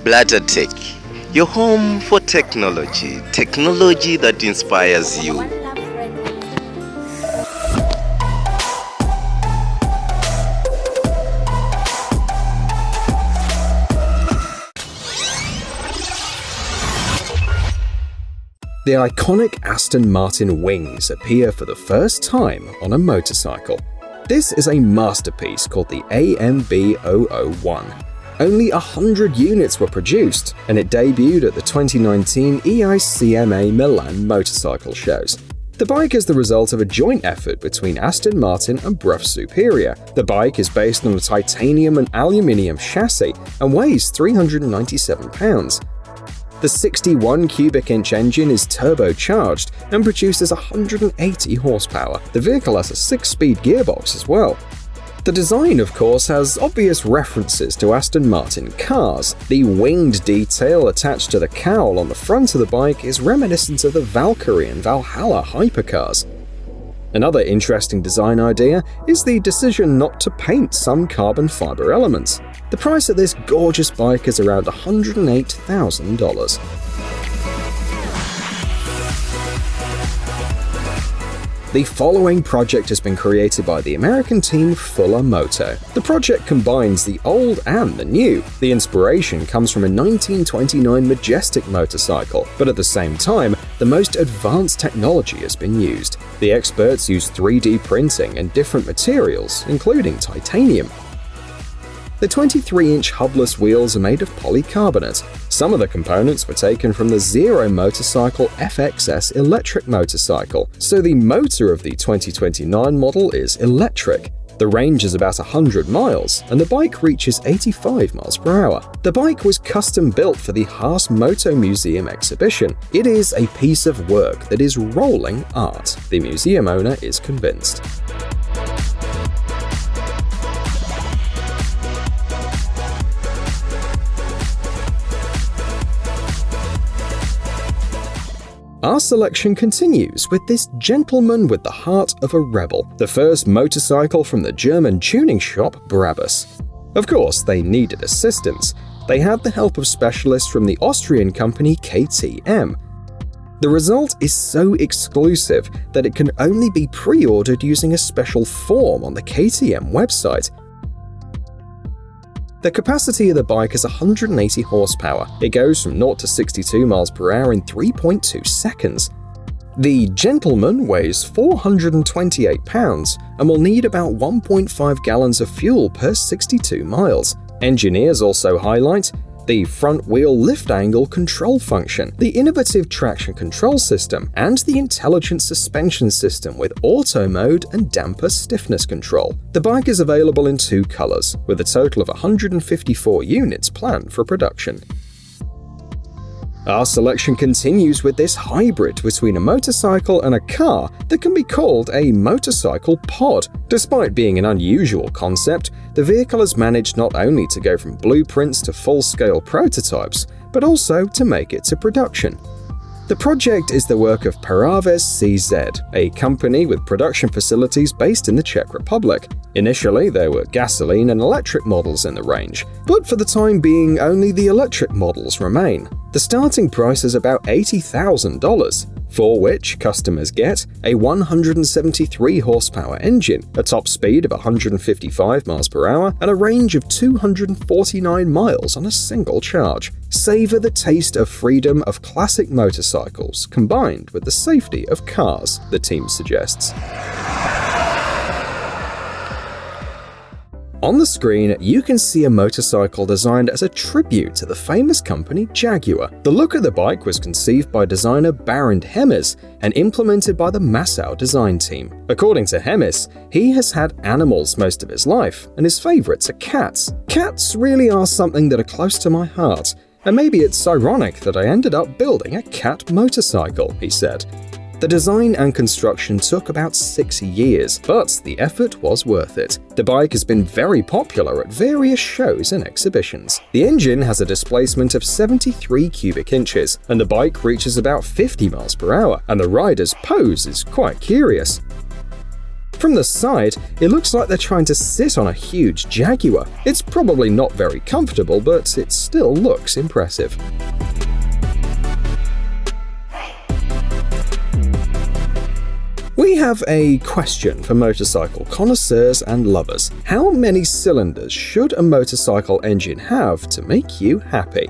Blatter Tech, your home for technology, technology that inspires you. The iconic Aston Martin wings appear for the first time on a motorcycle. This is a masterpiece called the AMB001. Only 100 units were produced, and it debuted at the 2019 EICMA Milan motorcycle shows. The bike is the result of a joint effort between Aston Martin and Brough Superior. The bike is based on a titanium and aluminium chassis and weighs 397 pounds. The 61 cubic inch engine is turbocharged and produces 180 horsepower. The vehicle has a 6-speed gearbox as well. The design, of course, has obvious references to Aston Martin cars. The winged detail attached to the cowl on the front of the bike is reminiscent of the Valkyrie and Valhalla hypercars. Another interesting design idea is the decision not to paint some carbon fiber elements. The price of this gorgeous bike is around $108,000. The following project has been created by the American team Fuller Moto. The project combines the old and the new. The inspiration comes from a 1929 Majestic motorcycle, but at the same time, the most advanced technology has been used. The experts use 3D printing and different materials, including titanium. The 23-inch hubless wheels are made of polycarbonate. Some of the components were taken from the Zero Motorcycle FXS electric motorcycle, so the motor of the 2029 model is electric. The range is about 100 miles, and the bike reaches 85 miles per hour. The bike was custom built for the Haas Moto Museum exhibition. It is a piece of work that is rolling art. The museum owner is convinced. Our selection continues with this gentleman with the heart of a rebel, the first motorcycle from the German tuning shop Brabus. Of course, they needed assistance. They had the help of specialists from the Austrian company KTM. The result is so exclusive that it can only be pre-ordered using a special form on the KTM website. The capacity of the bike is 180 horsepower. It goes from 0 to 62 miles per hour in 3.2 seconds. The Gentleman weighs 428 pounds and will need about 1.5 gallons of fuel per 62 miles. Engineers also highlight the front-wheel lift angle control function, the innovative traction control system, and the intelligent suspension system with auto mode and damper stiffness control. The bike is available in 2 colors, with a total of 154 units planned for production. Our selection continues with this hybrid between a motorcycle and a car that can be called a motorcycle pod. Despite being an unusual concept, the vehicle has managed not only to go from blueprints to full-scale prototypes, but also to make it to production. The project is the work of Paraves CZ, a company with production facilities based in the Czech Republic. Initially, there were gasoline and electric models in the range, but for the time being, only the electric models remain. The starting price is about $80,000, for which customers get a 173 horsepower engine, a top speed of 155 miles per hour, and a range of 249 miles on a single charge. Savor the taste of freedom of classic motorcycles combined with the safety of cars, the team suggests. On the screen, you can see a motorcycle designed as a tribute to the famous company Jaguar. The look of the bike was conceived by designer Barend Hemmes and implemented by the Massau design team. According to Hemmes, he has had animals most of his life, and his favorites are cats. Cats really are something that are close to my heart, and maybe it's ironic that I ended up building a cat motorcycle, he said. The design and construction took about 6 years, but the effort was worth it. The bike has been very popular at various shows and exhibitions. The engine has a displacement of 73 cubic inches, and the bike reaches about 50 miles per hour, and the rider's pose is quite curious. From the side, it looks like they're trying to sit on a huge Jaguar. It's probably not very comfortable, but it still looks impressive. We have a question for motorcycle connoisseurs and lovers. How many cylinders should a motorcycle engine have to make you happy?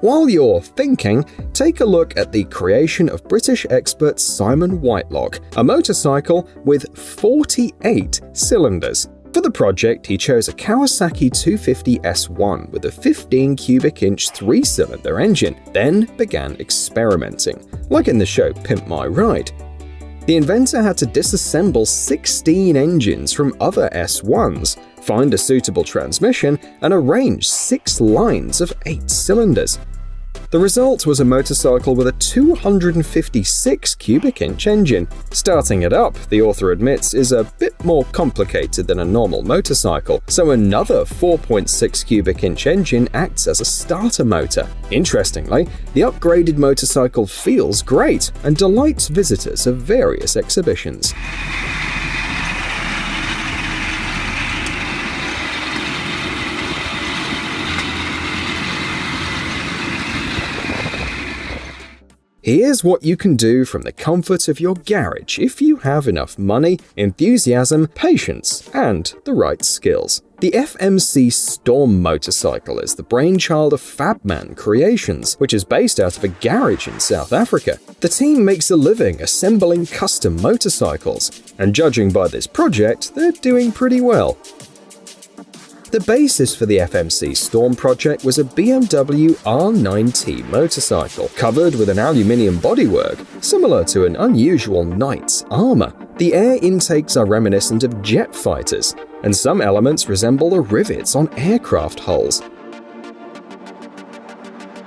While you're thinking, take a look at the creation of British expert Simon Whitelock, a motorcycle with 48 cylinders. For the project, he chose a Kawasaki 250 S1 with a 15 cubic inch 3-cylinder engine, then began experimenting, like in the show Pimp My Ride. The inventor had to disassemble 16 engines from other S1s, find a suitable transmission, and arrange 6 lines of 8 cylinders. The result was a motorcycle with a 256 cubic inch engine. Starting it up, the author admits, is a bit more complicated than a normal motorcycle, so another 4.6 cubic inch engine acts as a starter motor. Interestingly, the upgraded motorcycle feels great and delights visitors of various exhibitions. Here's what you can do from the comfort of your garage if you have enough money, enthusiasm, patience, and the right skills. The FMC Storm motorcycle is the brainchild of Fabman Creations, which is based out of a garage in South Africa. The team makes a living assembling custom motorcycles, and judging by this project, they're doing pretty well. The basis for the FMC Storm project was a BMW R9T motorcycle, covered with an aluminium bodywork, similar to an unusual knight's armor. The air intakes are reminiscent of jet fighters, and some elements resemble the rivets on aircraft hulls.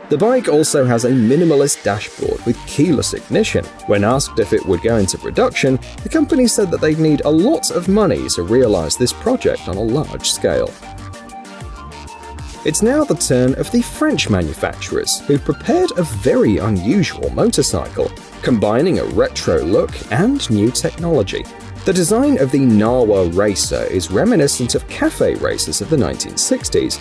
The bike also has a minimalist dashboard with keyless ignition. When asked if it would go into production, the company said that they'd need a lot of money to realize this project on a large scale. It's now the turn of the French manufacturers, who've prepared a very unusual motorcycle, combining a retro look and new technology. The design of the Narwa Racer is reminiscent of cafe racers of the 1960s,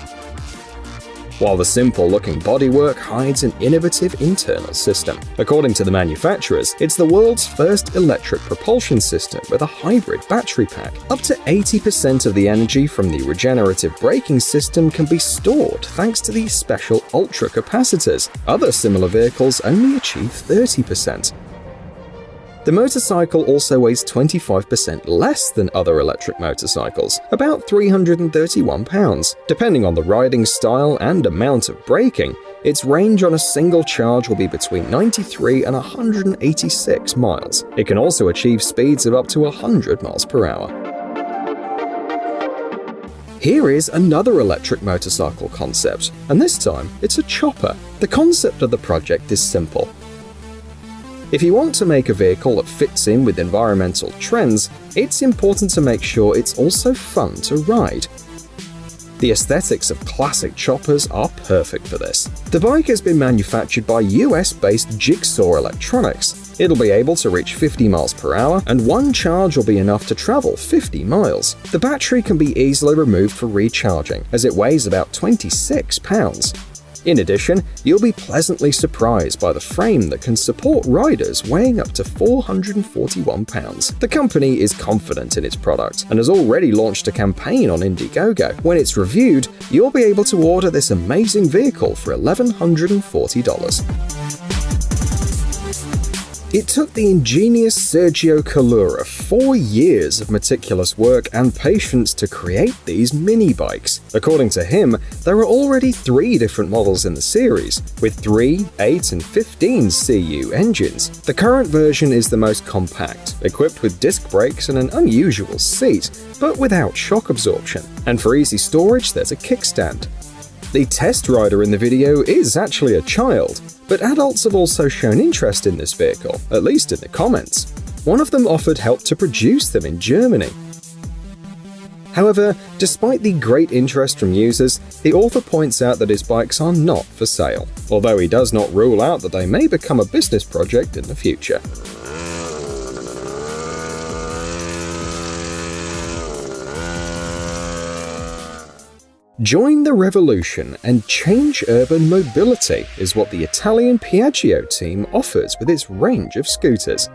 while the simple-looking bodywork hides an innovative internal system. According to the manufacturers, it's the world's first electric propulsion system with a hybrid battery pack. Up to 80% of the energy from the regenerative braking system can be stored thanks to these special ultra-capacitors. Other similar vehicles only achieve 30%. The motorcycle also weighs 25% less than other electric motorcycles, about 331 pounds. Depending on the riding style and amount of braking, its range on a single charge will be between 93 and 186 miles. It can also achieve speeds of up to 100 miles per hour. Here is another electric motorcycle concept, and this time it's a chopper. The concept of the project is simple. If you want to make a vehicle that fits in with environmental trends, it's important to make sure it's also fun to ride. The aesthetics of classic choppers are perfect for this. The bike has been manufactured by US-based Jigsaw Electronics. It'll be able to reach 50 miles per hour, and one charge will be enough to travel 50 miles. The battery can be easily removed for recharging, as it weighs about 26 pounds. In addition, you'll be pleasantly surprised by the frame that can support riders weighing up to 441 pounds. The company is confident in its product and has already launched a campaign on Indiegogo. When it's reviewed, you'll be able to order this amazing vehicle for $1,140. It took the ingenious Sergio Calura 4 years of meticulous work and patience to create these mini-bikes. According to him, there are already 3 different models in the series, with 3, 8, and 15 CU engines. The current version is the most compact, equipped with disc brakes and an unusual seat, but without shock absorption. And for easy storage, there's a kickstand. The test rider in the video is actually a child, but adults have also shown interest in this vehicle, at least in the comments. One of them offered help to produce them in Germany. However, despite the great interest from users, the author points out that his bikes are not for sale, although he does not rule out that they may become a business project in the future. Join the revolution and change urban mobility is what the Italian Piaggio team offers with its range of scooters.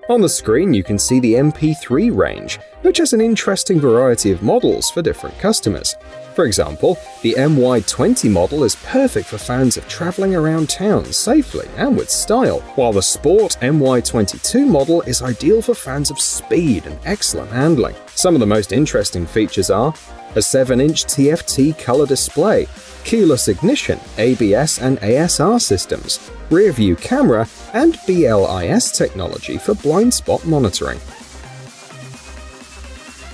On the screen you can see the MP3 range, which has an interesting variety of models for different customers. For example, the MY20 model is perfect for fans of traveling around town safely and with style, while the Sport MY22 model is ideal for fans of speed and excellent handling. Some of the most interesting features are a 7-inch TFT color display, keyless ignition, ABS and ASR systems, rear-view camera, and BLIS technology for blind spot monitoring.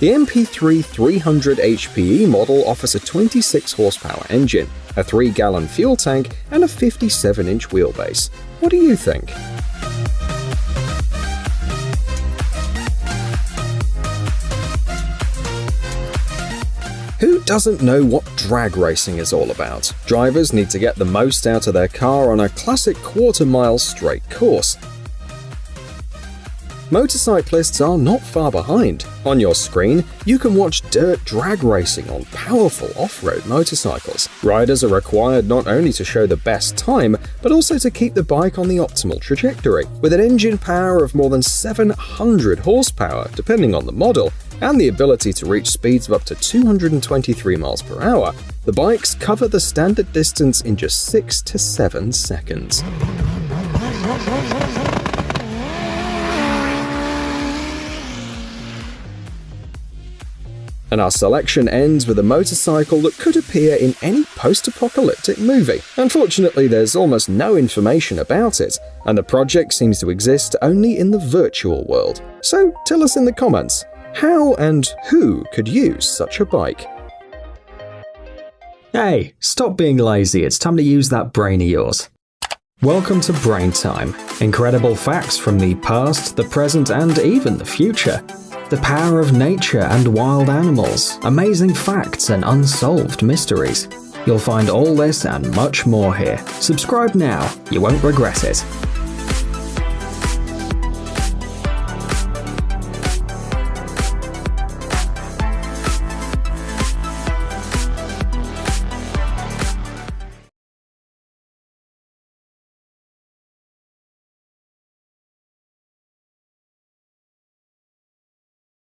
The MP3 300 HPE model offers a 26 horsepower engine, a 3-gallon fuel tank, and a 57-inch wheelbase. What do you think? Who doesn't know what drag racing is all about? Drivers need to get the most out of their car on a classic quarter-mile straight course. Motorcyclists are not far behind. On your screen, you can watch dirt drag racing on powerful off-road motorcycles. Riders are required not only to show the best time, but also to keep the bike on the optimal trajectory. With an engine power of more than 700 horsepower, depending on the model, and the ability to reach speeds of up to 223 miles per hour, the bikes cover the standard distance in just 6 to 7 seconds. And our selection ends with a motorcycle that could appear in any post-apocalyptic movie. Unfortunately, there's almost no information about it, and the project seems to exist only in the virtual world. So tell us in the comments, how and who could use such a bike? Hey, stop being lazy, it's time to use that brain of yours. Welcome to Brain Time. Incredible facts from the past, the present, and even the future. The power of nature and wild animals, amazing facts and unsolved mysteries. You'll find all this and much more here. Subscribe now, you won't regret it.